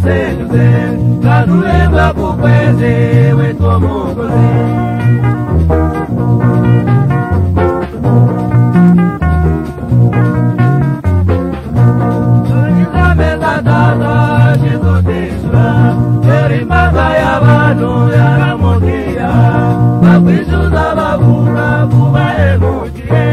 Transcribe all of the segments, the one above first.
wasenyuze kanulemba kukweze wetwo mukozi tujizameza tata shizotishwa yerimbaga y'abantu yaramugira bakwishyuza bavuga kubahemukiye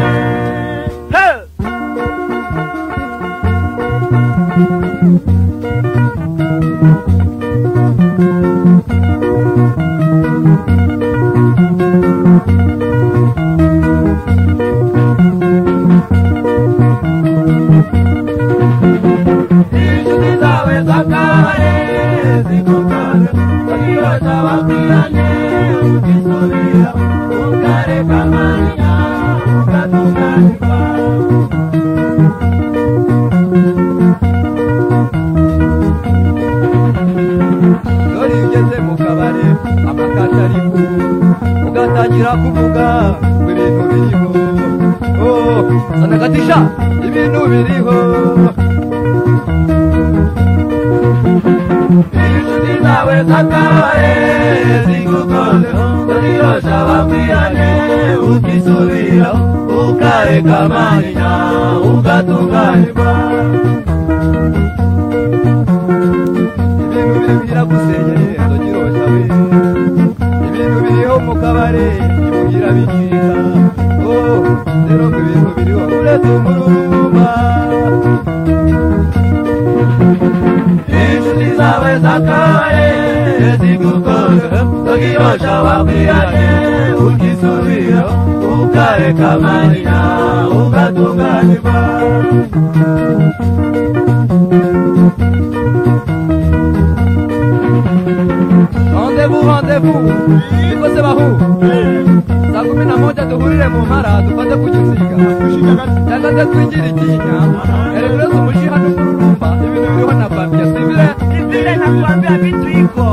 kuvuga ibintu biriho sanagatisha ibintu biriho inshuti zawe z'akabare zigukoze zirosha bakwirane ukisubira ukareka amanya ugatunganirwa ibintu biragusenyeye ndogirosha we ibintu biriho mu kabare imugira bikika rero ko ibintu biriho uretse umurumba inshuti zawe z'akabare zigukoze zirosha bakwirane ukisubira ukareka amanya ugatunganirwa Rendez-vous, niko se bahu saa 11 duhurire mu mpara dufate kugisiga cyangwa se twinjire ikinya erekureze umushiha n'umururumba ibintu biriho na bambya sivile nakuambia vitu iko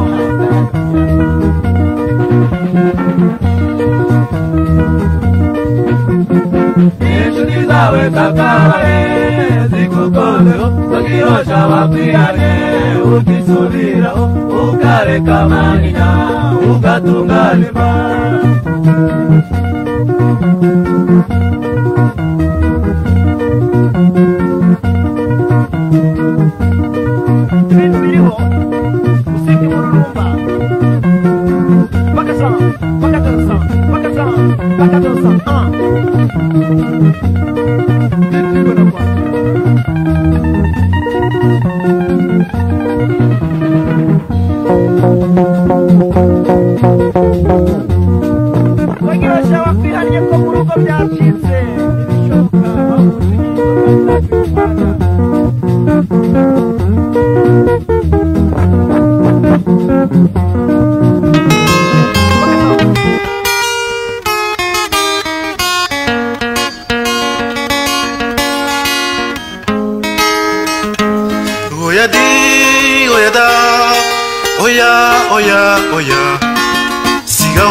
inshuti zawe z'akabare zigukoze zirosha bakwirane ukisubira ukareka amanya ugatunganirwa ibintu biriho usibye umururumba bakadansa bagirasha bakwiranye ko mu rugo byacitse ibishoboka oya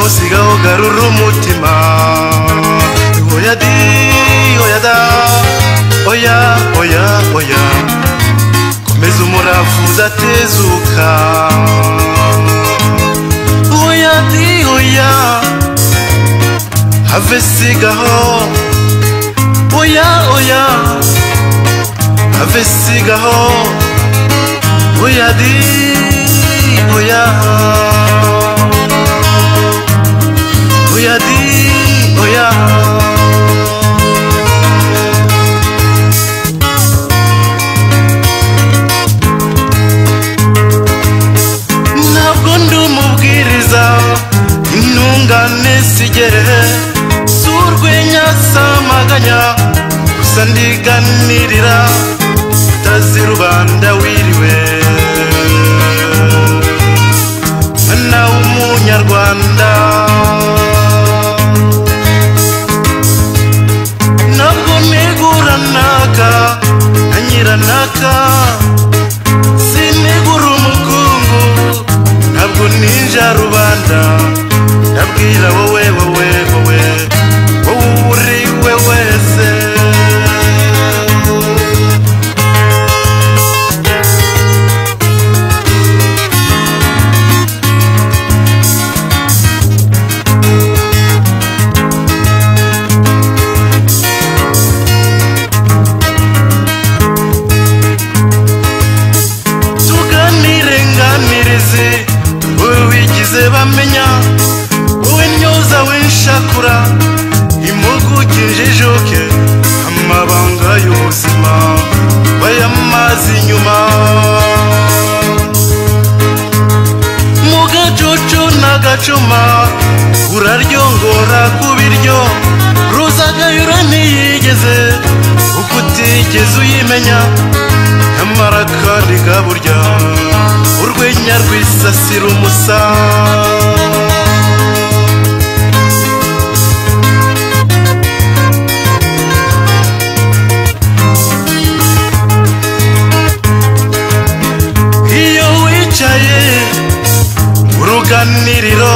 sigaho garura umutima oya da oya komeza umuravu udatezuka oya have sigaho oya have sigaho oya ntabwo ndi umubwiriza intungane sigere surwenya samaganya gusa ndiganirira utazi rubanda wiriwe mwana w'umunyarwanda muzi uwigize bamenya uwe nyoza w'inshakura impuguke injijuke amabanga y'ubuzima bayamazi inyuma mu gacucu n'agacuma uraryongora ku biryo ruzagayura ntiyigeze uko utigeze uyimenya nyamara kandi gaburya urwenya rwisasira umusa iyo wicaye uruganiriro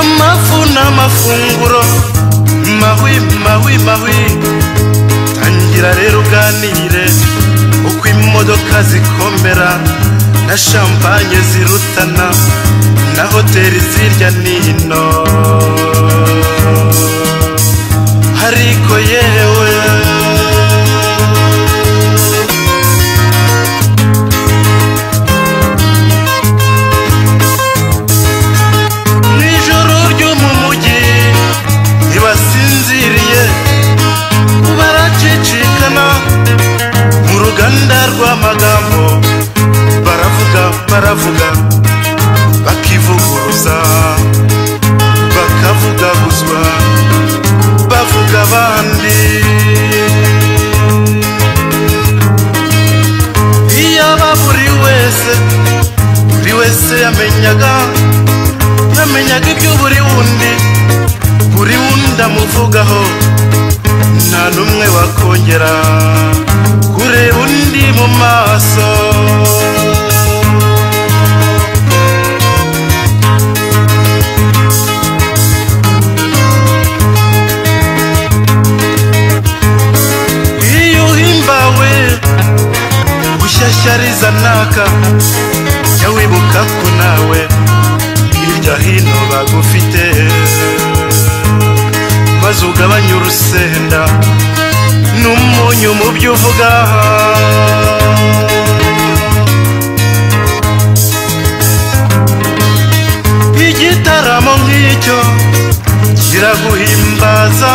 amafu n'amafunguro mahwi mahwi mahwi tangira rero uganire uko imodoka zikomera na champagne zirutana na hoteli zirya nino hariko yewe nijoro ryo mu mujyi ntibasinziriye baracicikana mu ruganda rw'amagambo baravuga bakivuguruza bakavugaguzwa bavuga abandi iyaba buri wese yamenyaga ibyo buri wundi amuvugaho nta n'umwe wakongera kureba undi mu maso Shariza naka jya wibuka ko nawe hirya hino bagufite maze ugabanya urusenda n'umunyu mu byo uvuga igitaramo nk'icyo kiraguhimbaza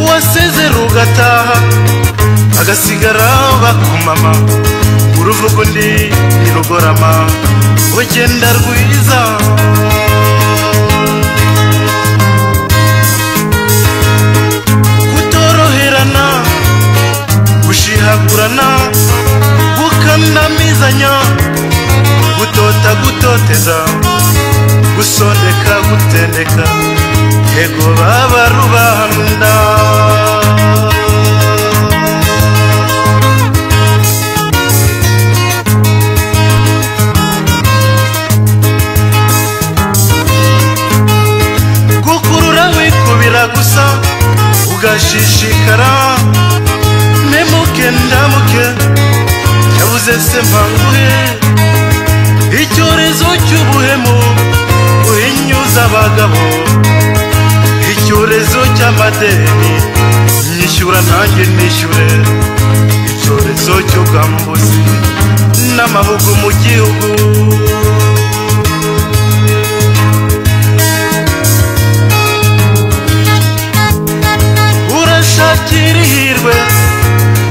wasezera ugataha agasigara bakumama uruvugo ndi nirugorama ugenda rwiza kutoroherana gushihagurana gukandamizanya gutota gutoteza gusondeka gutendeka yego baba rubanda gusa ugashishikara memuke ndamuke yabuze se mpanguhe icyorezo cy'ubuhemu uhinyuza abagabo icyorezo cy'amadeni nyishyura nanjye nishyure icyorezo cy'ubwambuzi n'amahugu mu gihugu kirihirwe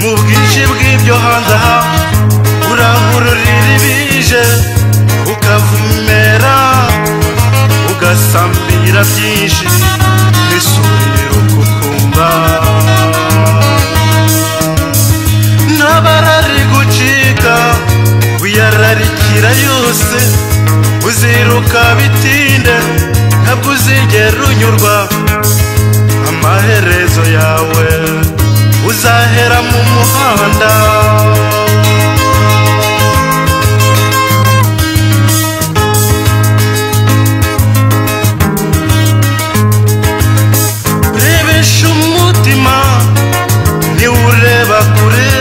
mu bwinshi bw'ibyo hanze aha urahururira ibije ukavumera ugasambira byinshi n'isuri ukukumva n'abarari gucika uyararikira yose uziruka bitinde ntabwo uzigera unyurwa amaherezo yawe uzahera mu muhanda rebesha umutima niwureba kure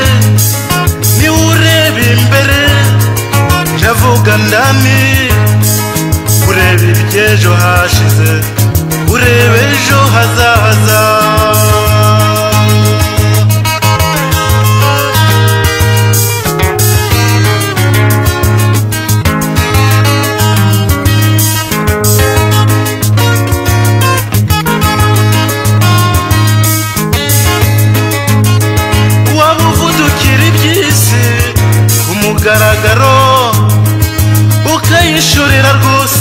niwureba imbere ndavuga ndami ureba iby'ejo hashize ureba ejo hazaza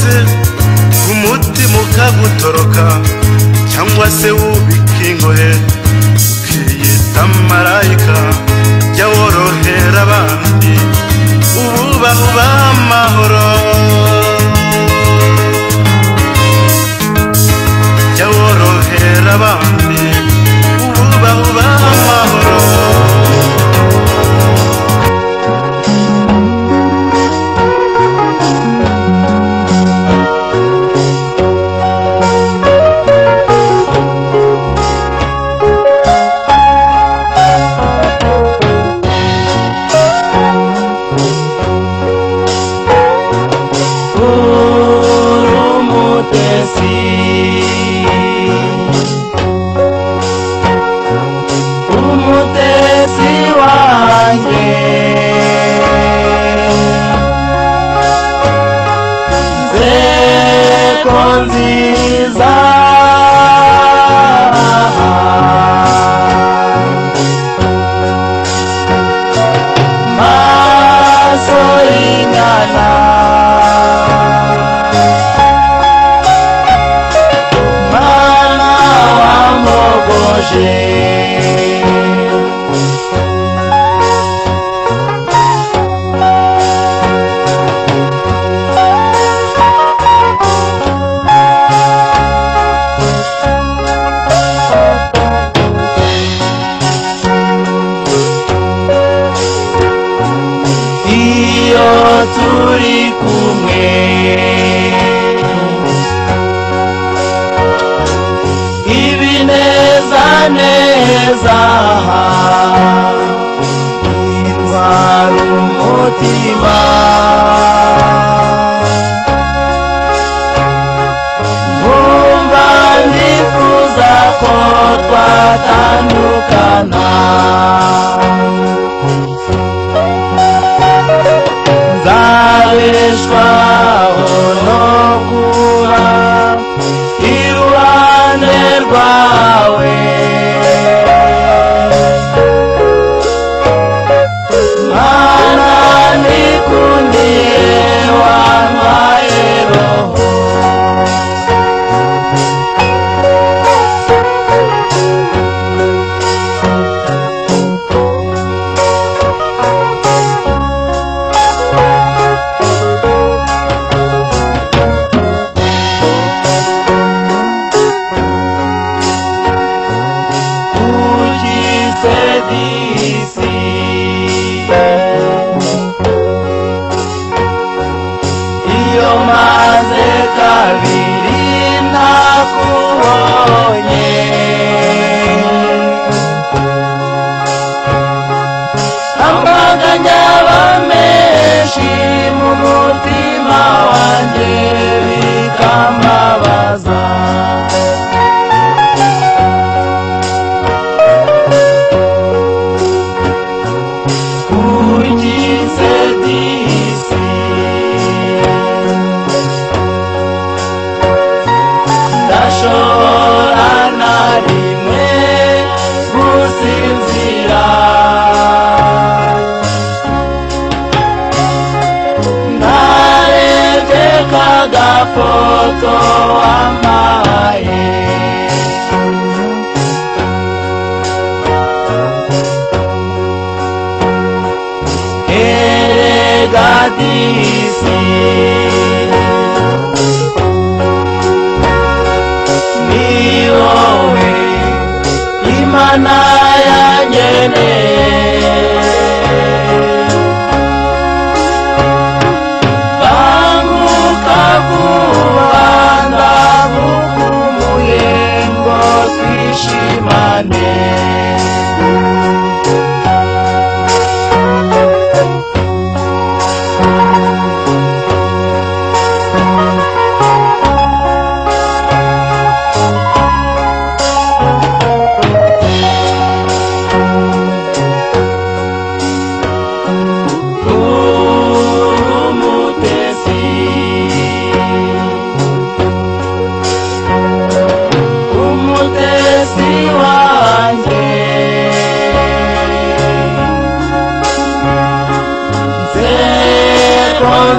wese umutima ukagutoroka cyangwa se wubika ingohe ukiyita marayika jya worohera abandi ububaha amahoro jya worohera abandi ububaha amahoro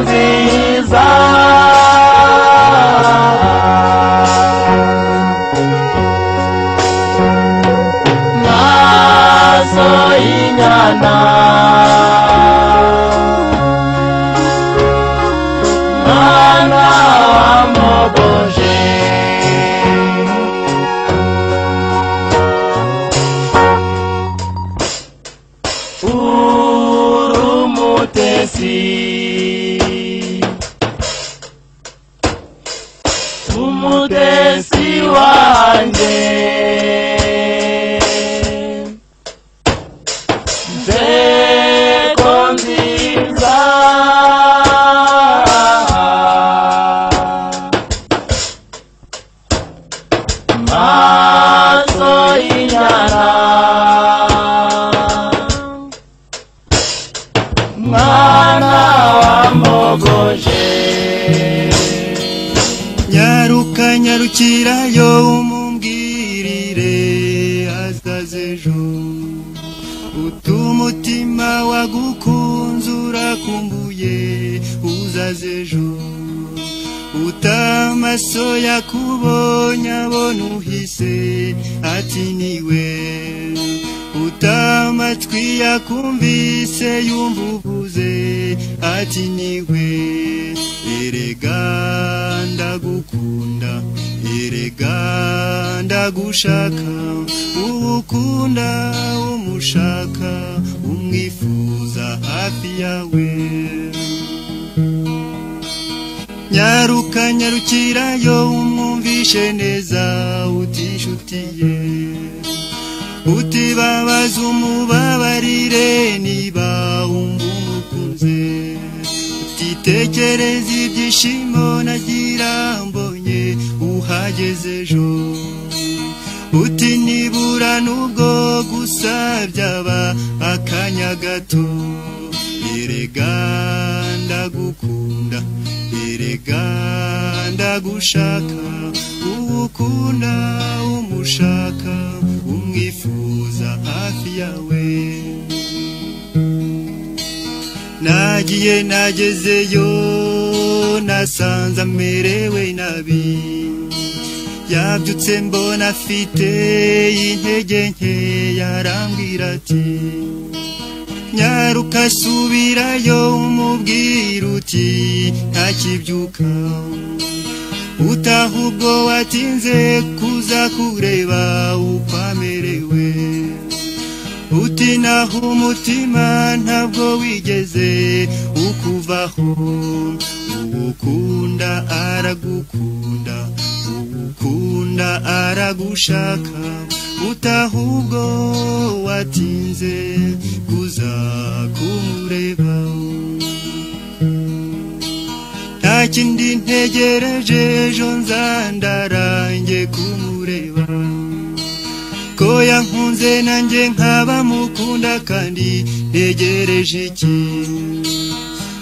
nziza mwana wamogoje urumutesi umutesi wanje nzeko nziza maso y'inyana mwana wamogoje nyaruka nyarukirayo umumbwirire azazejo utumutima wagukunze urakumbuye uzazejo utamaso yakubonye abona uhise ati niwe utamatwi yakumvise yumva uvuze ati niwe erega ndagukunda erega ndagushaka ukunda umushaka umwifuza hafi yawe nyaruka nyarukirayo umwumvishe neza utishutiye utibabaza umubabarire niba wumva umukunze utitekereza ibyishimo nagira mbonye uhageze ejo uti nibura nubwo gusa byaba akanya gato erega ndagukunda erega ndagushaka ukunda umushaka umwifuza hafi yawe nagiye nagezeyo nasanze amerewe nabi yabyutse mbona afite intege nke yarambwira ati nyaruka subirayo umubwira uti ntakibyuka utaha ubwo watinze kuza kureba uko amerewe uti naho umutima ntabwo wigeze ukuvaho uwukunda aragukunda uwukunda aragushaka utaha ubwo watinze kuza kumureba nta kindi ntegereje ejo nzandarange kumureba ko yankunze nanjye nkaba mukunda kandi ntegereje iki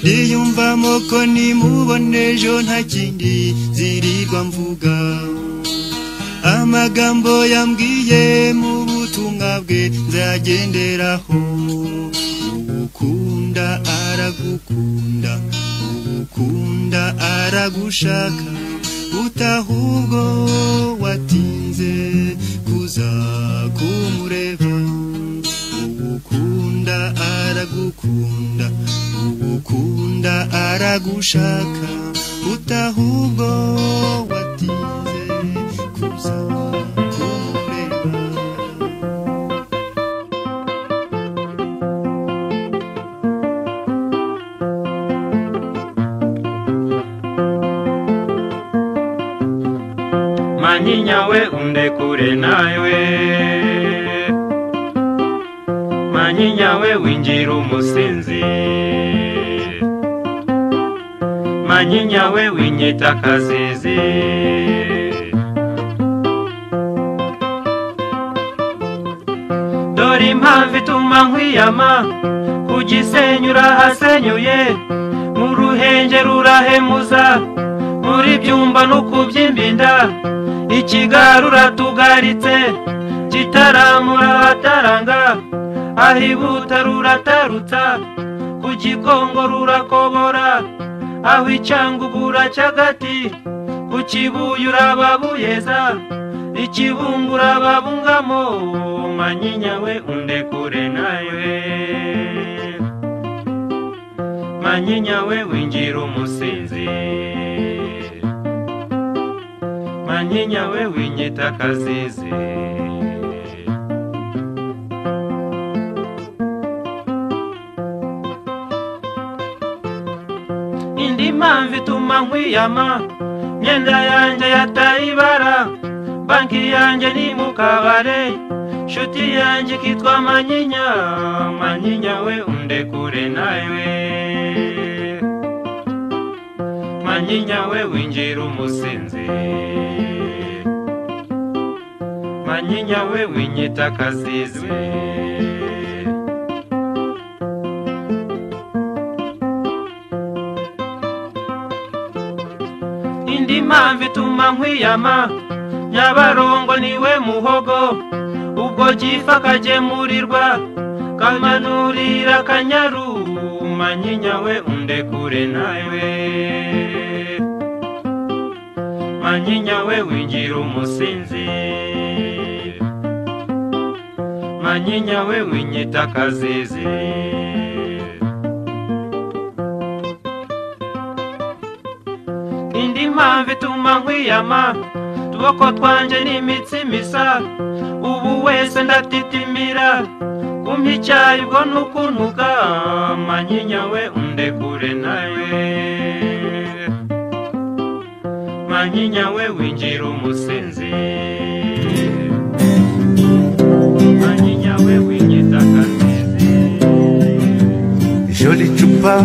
ndiyumvamo ko nimubone ejo nta kindi zirirwa mvuga amagambo yambwiye mu butumwa bwe nzagenderaho ukunda aragukunda ukunda aragushaka utahubwo watinze kuza kumureba ukunda aragukunda ukunda aragushaka utahubwo watinze kuza kumureba Manyinya we undekure nawe Manyinya we winjira umusinzi Manyinya we winyita kazizi Dore impamvu ituma nkwiyama kugisenyura hasenyuye mu ruhenge rurahemuza muri byumba no kubyimbinda ikigarura tugaritse kitaramura hataranga ahibuta ruratarutsa ku gikongo rurakobora aho icyangugura cyagati ku kibuyura babuyeza ikibungura babungamo Manyinya we undekure nawe Manyinya we winjira umusinzi manyinya we winyita kazizi. Indi mpamvu ituma nkwiyama, myenda yanjye yataye ibara, banki yanjye ni mu kabare, nshuti yanjye ikitwa manyinya, manyinya we undekure nawe, manyinya we winjira umusinzi, manyinya we winyita kazizi. Indi mpamvu ituma nkwiyama, Nyabarongo niwe muhogo, ubwo gifa kagemurirwa, kamanurira Kanyaru, manyinya we undekure nawe, manyinya we winjira umusinzi, manyinya we winyita kazizi. Indi mpamvu ituma nkwiyama, tuboko twanje n'imitsi misa, ubu wese ndatitimira, kumpa icyayi ubwo nukuntuka, manyinya we undekure nawe, manyinya we winjira umusinzi, manyinya we winyita kazizi. Jolie chupa,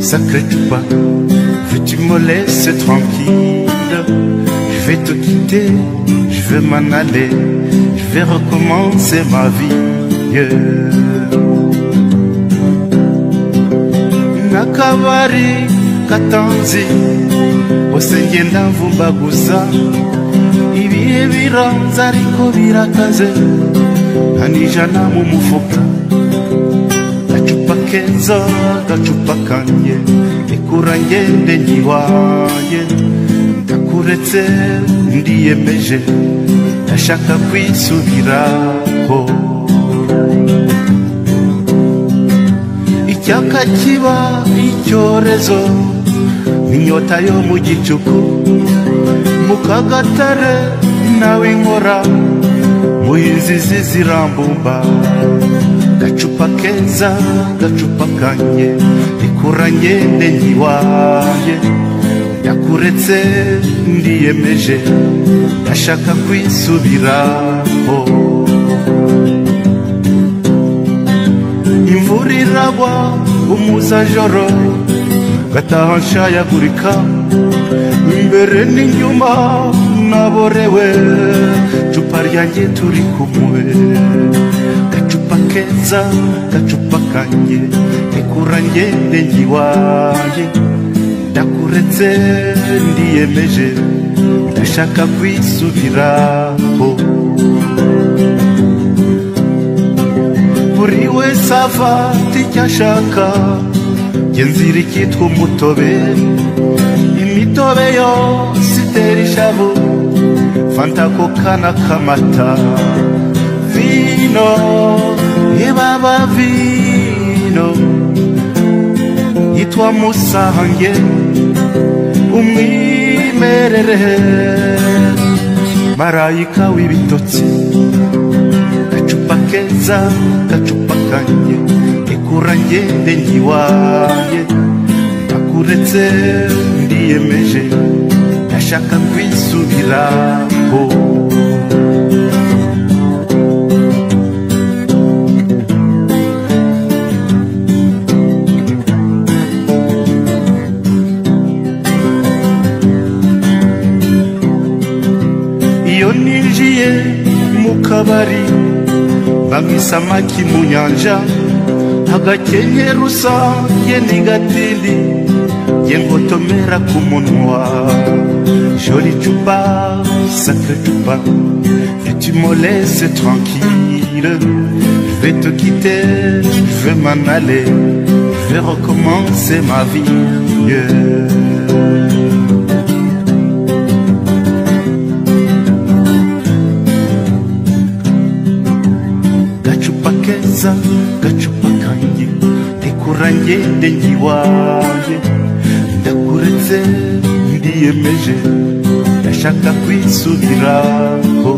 sacré chupa, veux-tu me laisser tranquille? Je vais te quitter, je vais m'en aller, je vais recommencer ma vie. Nakabari katanzi, osengenda mvumbaguza, ibihe biranze ariko birakaze, ntanijana mu mufuka, gacupa keza gacupa kanye, ikura ngende nyiwaye, ndakuretse ndiyemeje, ndashaka kwisubiraho. Icyaka kiba icyorezo, inyota yo mu gicuku, mu kagatare nawe inkora, mu inzizi zirambumba, gacupa keza gacupa kanye, ikura ngende nyiwaye, ndakuretse ndiyemeje, ndashaka kwisubiraho. Imvura iragwa umuzajoro, gataha nshayagurika, imbere n'inyuma naborewe, cupa ryanjye turi kumwe, gacupa keza gacupa kanye, ikura ngende nyiwaye, ndakuretse ndiyemeje, ndashaka kwisubiraho. Buri wese afata icyo ashaka, jye nzira ikitwa umutobe, imitobe yose itera ishavu, fanta coca na kamata, vino ibaba vino, yitwa musange umwimerere, marayika w'ibitotsi, gacupa keza gacupa kanye, ikura ngende nyiwaye, ndakuretse ndiyemeje, ndashaka kwisubiraho. Iyo ninjiye mu kabari, bamwisamaki mu nyanja, agakenyera rusange n'igatindi, jye ngotomera ku munwa. Jolie chupa, sacré chupa, veux-tu me laisser tranquille? Je vais te quitter, je vais m'en aller, je vais recommencer ma vie. Gacupa keza gacupa kanye, ikura ngende nyiwaye, ndakuretse ndiyemeje, ndashaka kwisubiraho.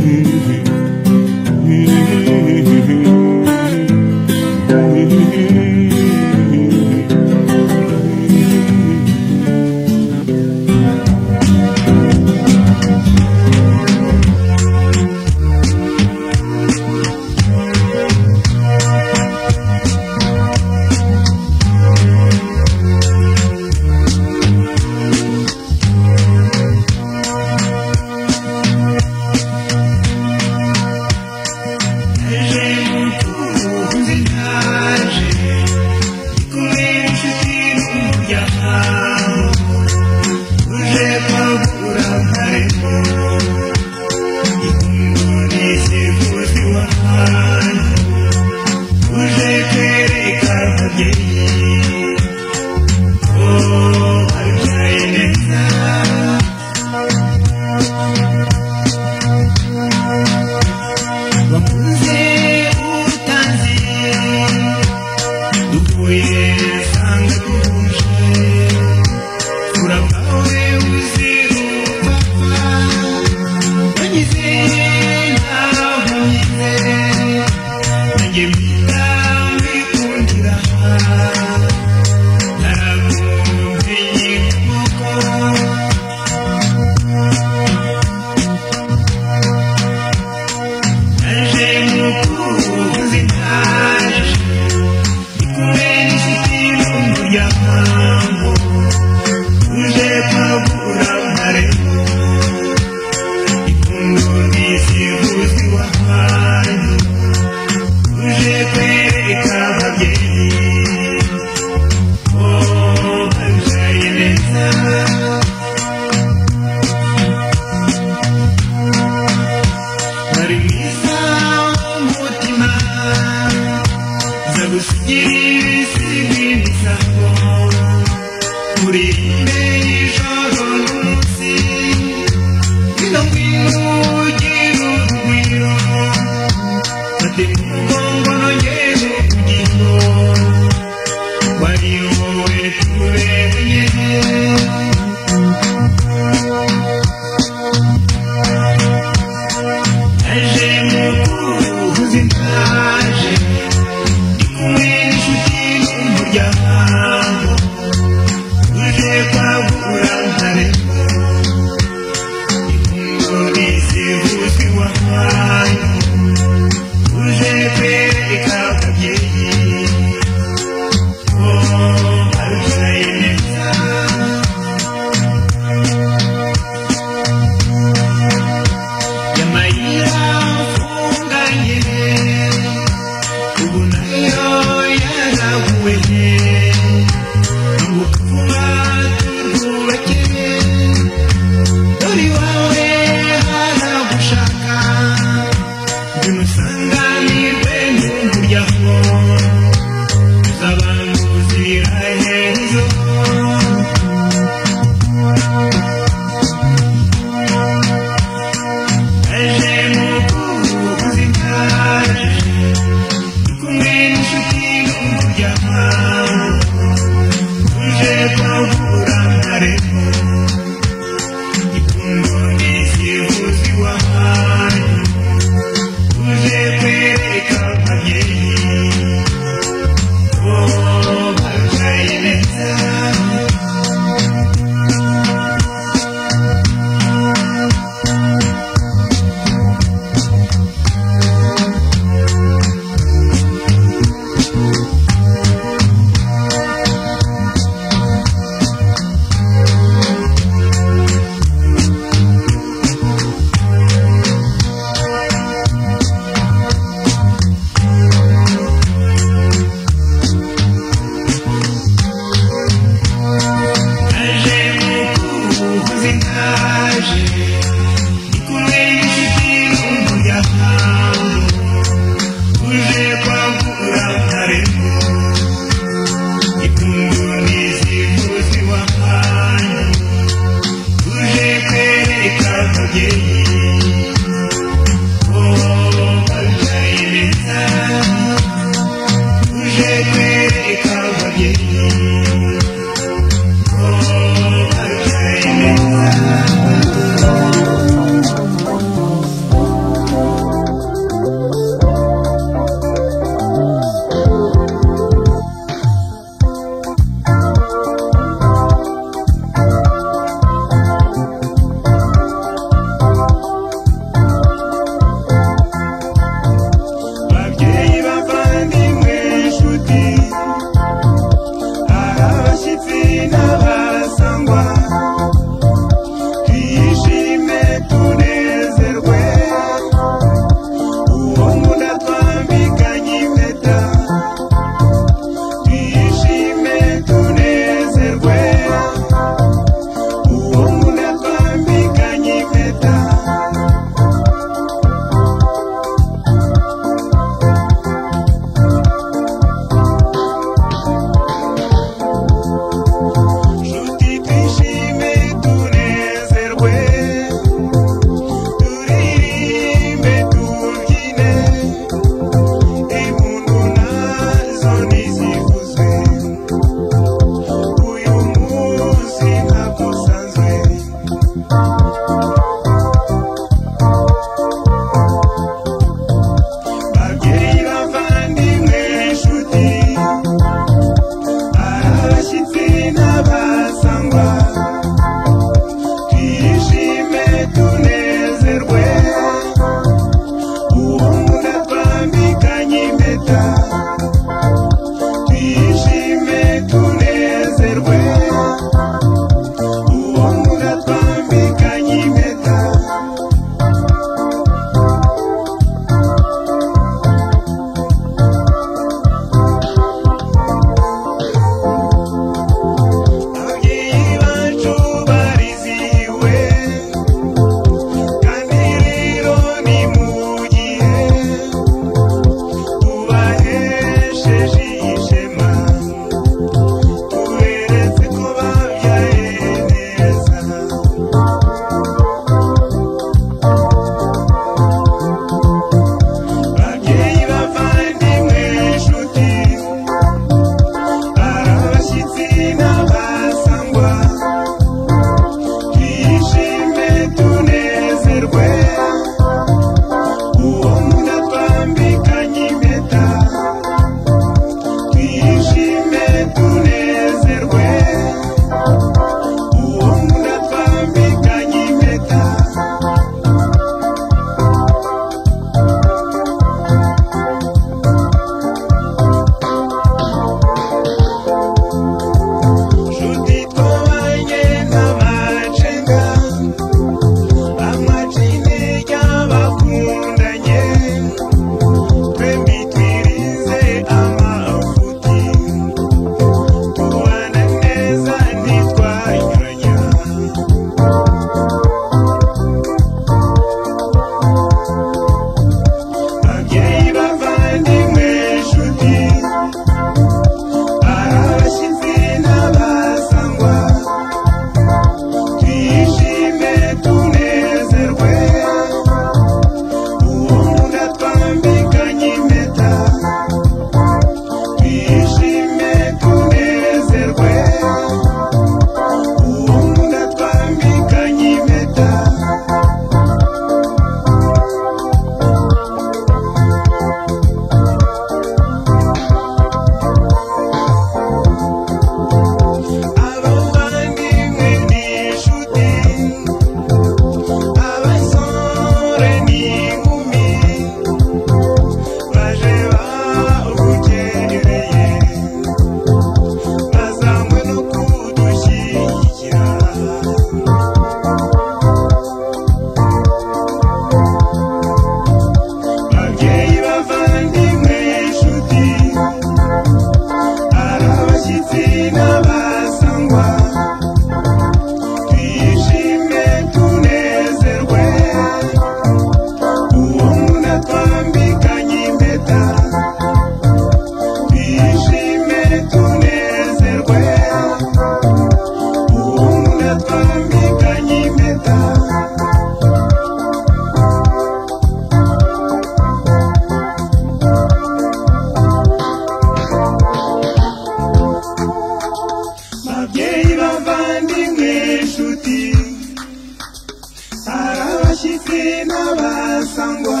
n'abasangwa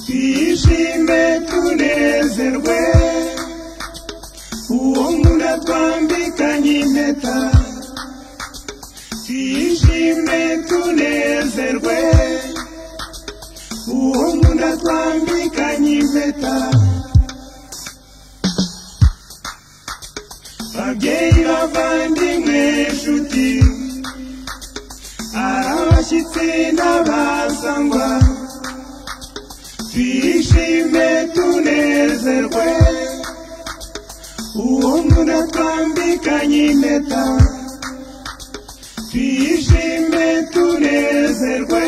twishime tunezerwe uwo nkunda twambikanye impeta twishime tunezerwe uwo nkunda twambikanye impeta babyeyi bavandimwe nshuti abashyitsi n'abasangwa twishime tunezerwe uwo nkunda twambikanye impeta twishime tunezerwe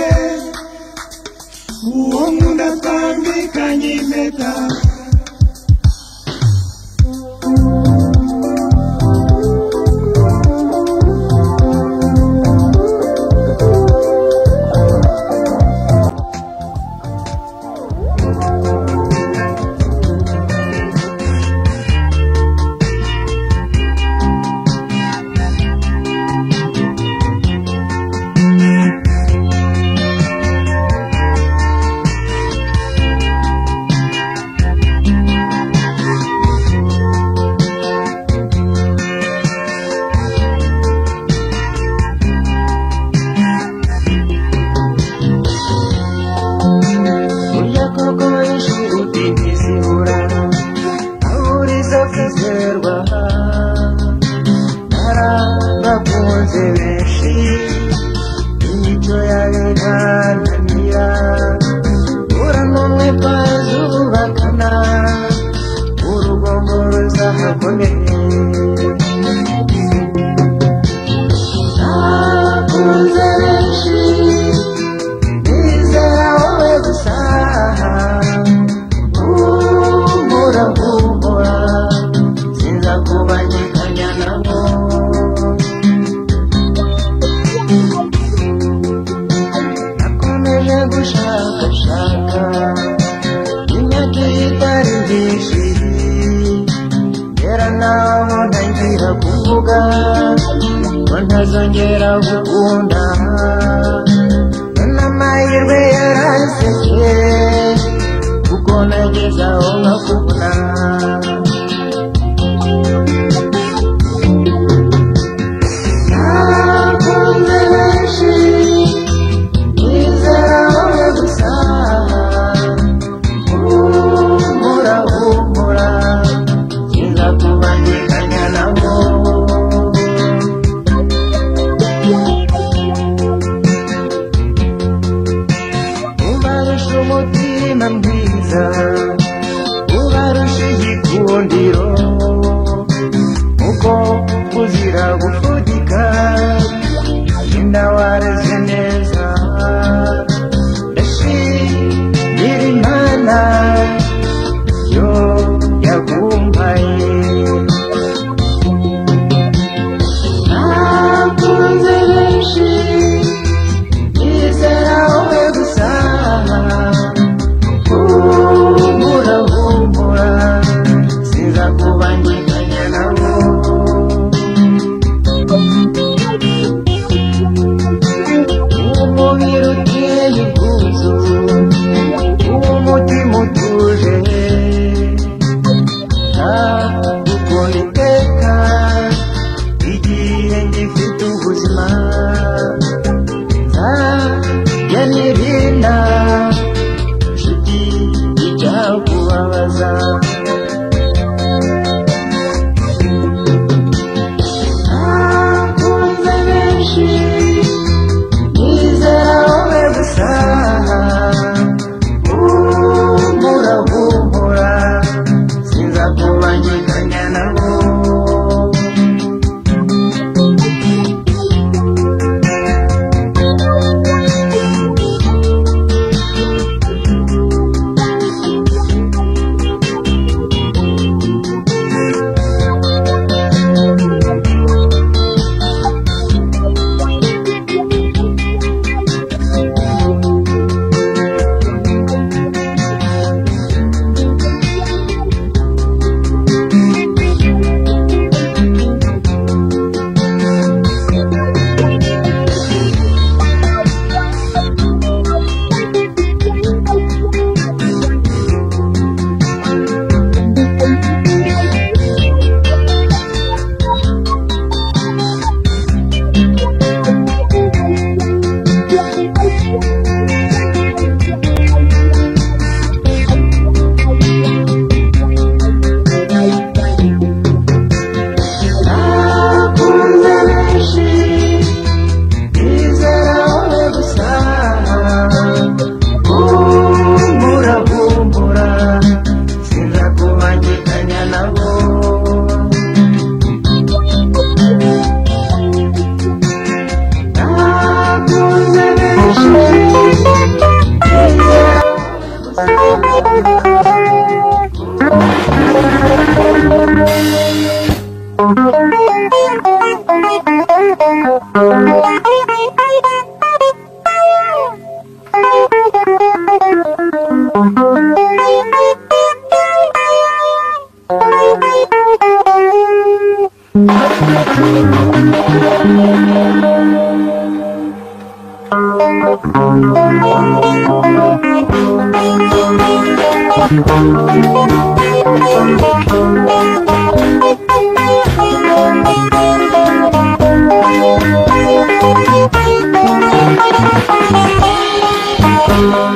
uwo nkunda twambikanye impeta ntazongera gukunda n'amahirwe yaraseke kuko nageze aho nkakubona nakunze benshi nizera wowe gusa humura humura sinzakubangikanya nabo umutima mwiza ubarusha igikundiro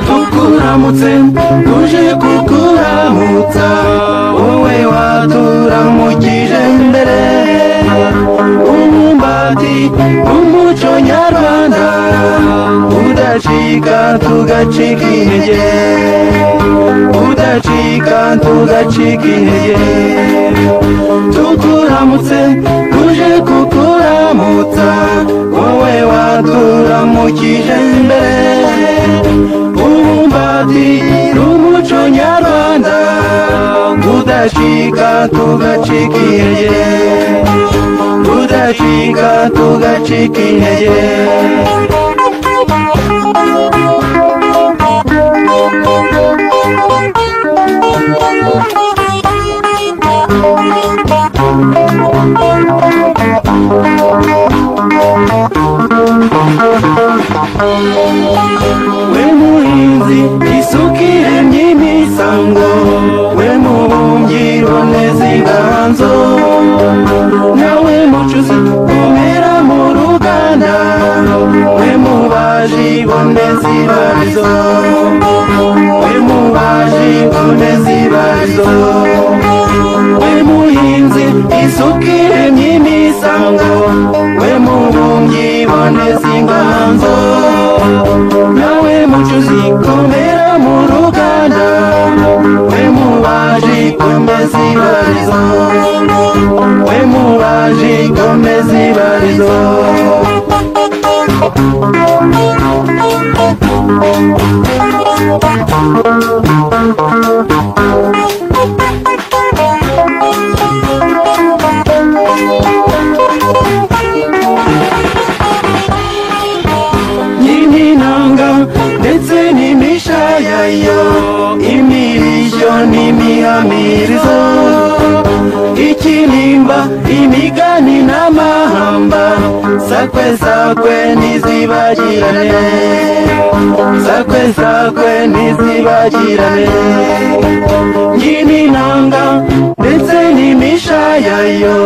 Tukuramutse tuje kukuramutsa wowe waturamukije mbere umumbati umuco nyarwanda udacika tugacika intege udacika tugacika intege tukuramutse tuje kukuramutsa wowe waturamukije mbere umumbati umuco nyarwanda udacika tugacika intege udacika tugacika intege we muhinzi isukire myimisango we mubumbyi boneza inganzo nawe mucuzi umera mu ruganda we mubaji boneza ibarizo we mubaji boneza ibarizo we muhinzi isukire myimisango we mubumbyi boneza inganzo nawe mucuzi komera mu ruganda we mubaji komeza ibarizo we mubaji komeza ibarizo nyininanga ndetse n'imishayayo imirishyo n'imihamirizo ikinimba imigani n'amahamba sakwe sakwe ntizibagirane sakwe sakwe ntizibagirane nyininanga ndetse n'imishayayo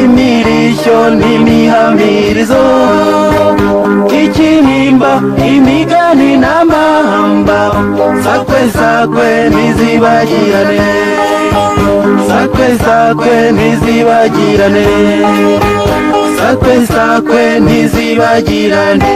imirishyo n'imihamirizo ikinimba imigani n'amahamba sakwe sakwe ntizibagirane sakwe sakwe ntizibagirane sakwe sakwe ntizibagirane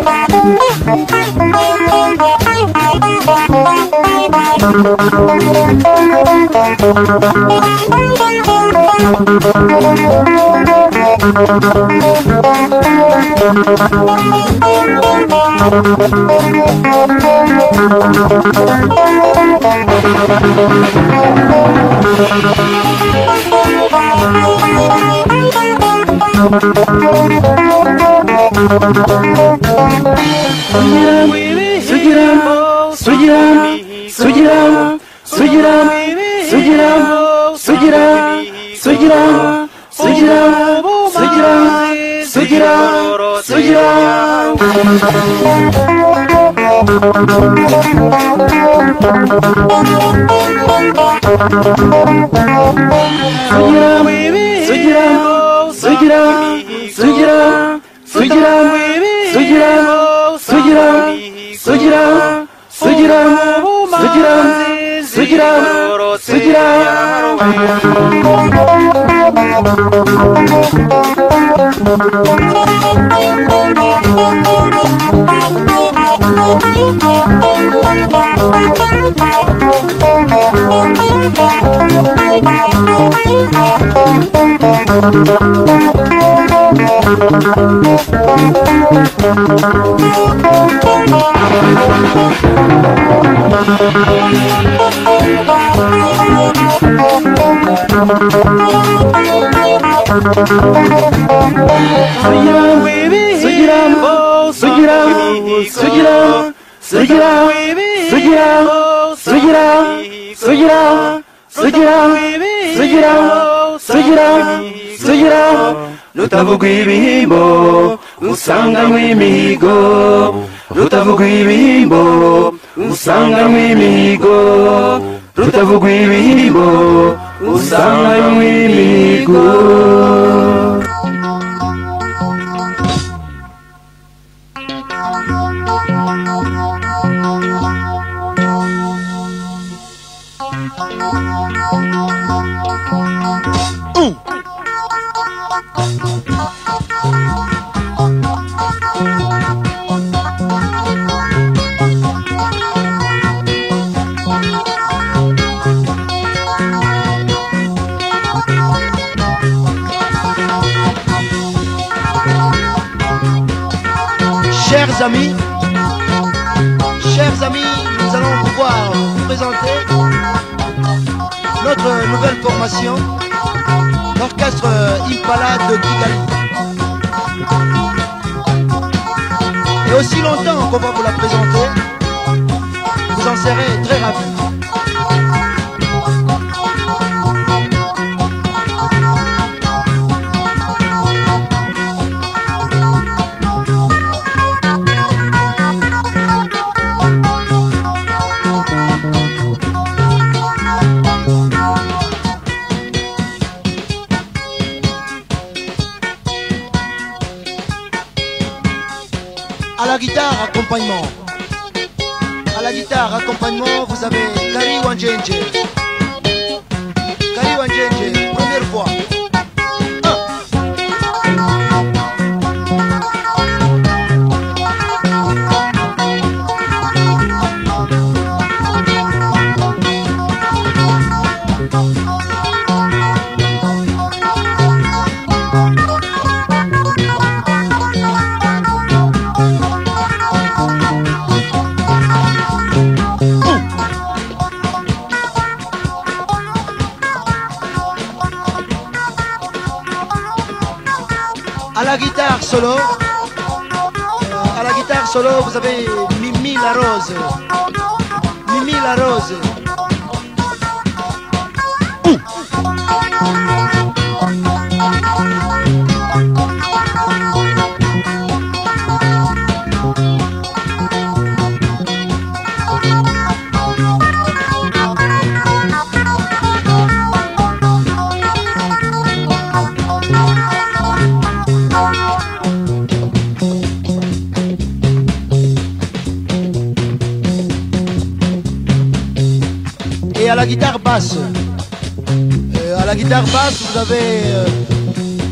Bye. Rutavuga ibihimbo usanganywe imihigo, rutavuga ibihimbo usanganywe imihigo, rutavuga ibihimbo usanganywe imihigo. Chers amis, nous allons pouvoir vous présenter notre nouvelle formation, l'orchestre Impala de Kigali. Et aussi longtemps qu'on va vous la présenter, vous en serez très ravis. À la guitare accompagnement. À la guitare accompagnement, vous avez Kari Wanjenje. Kari Wanjenje, première fois. À la guitare solo, vous avez Mimi la Rose. Mimi la Rose. Et à la guitare basse, vous avez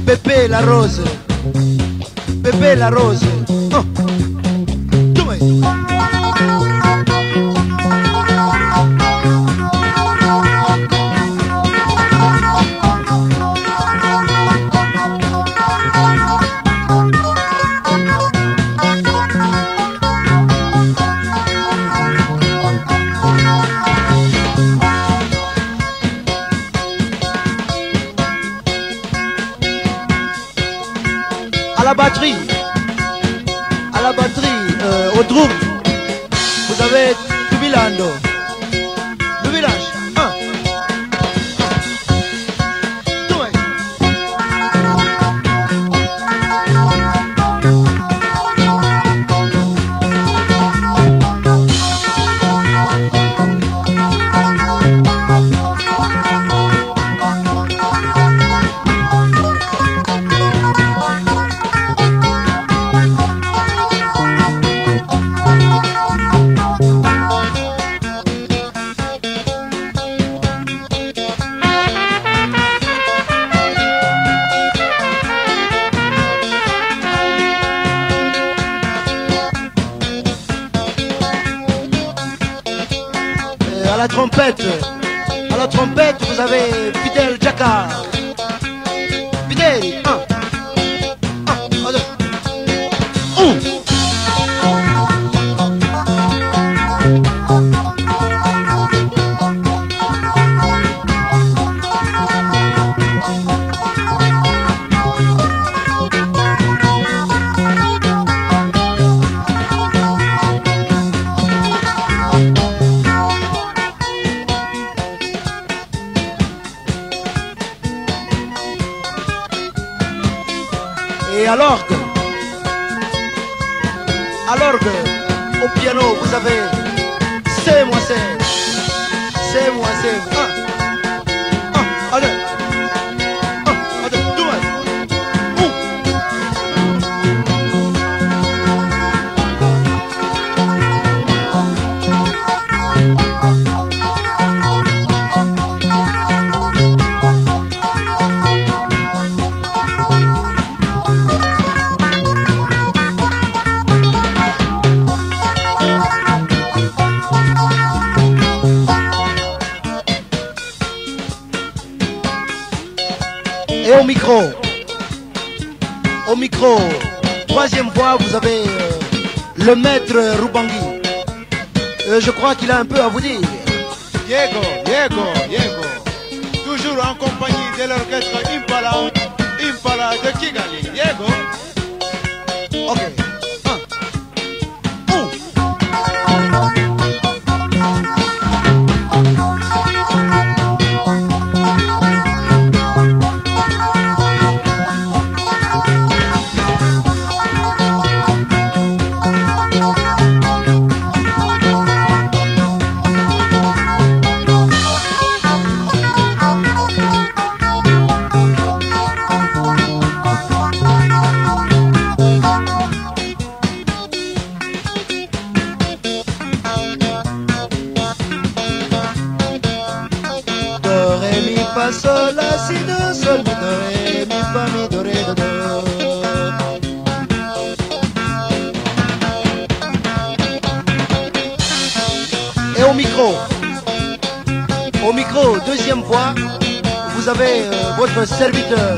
Pépé la Rose. Pépé la Rose. Oh. batterie, au drum, vous avez Dubilando, le village. À la trompette, vous avez Fidel Jacquard. Fidel, un, deux, Et à l'orgue, au piano, vous avez c'est moi, allez, deux, Et au micro, troisième voix, vous avez le maître Rubangui. Je crois qu'il a un peu à vous dire. Diego, toujours en compagnie de l'orchestre Impala de Kigali. Diego. Ok. Fa sol la si do sol mi do re mi fa mi do re do do. Et au micro, deuxième voix, vous avez votre serviteur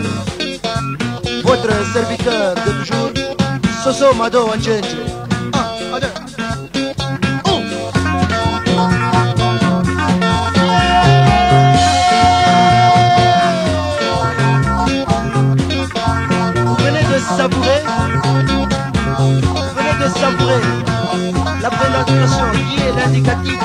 de toujours, Soso Mado Anchenche. Venez de savourer la présentation qui est l'indicatif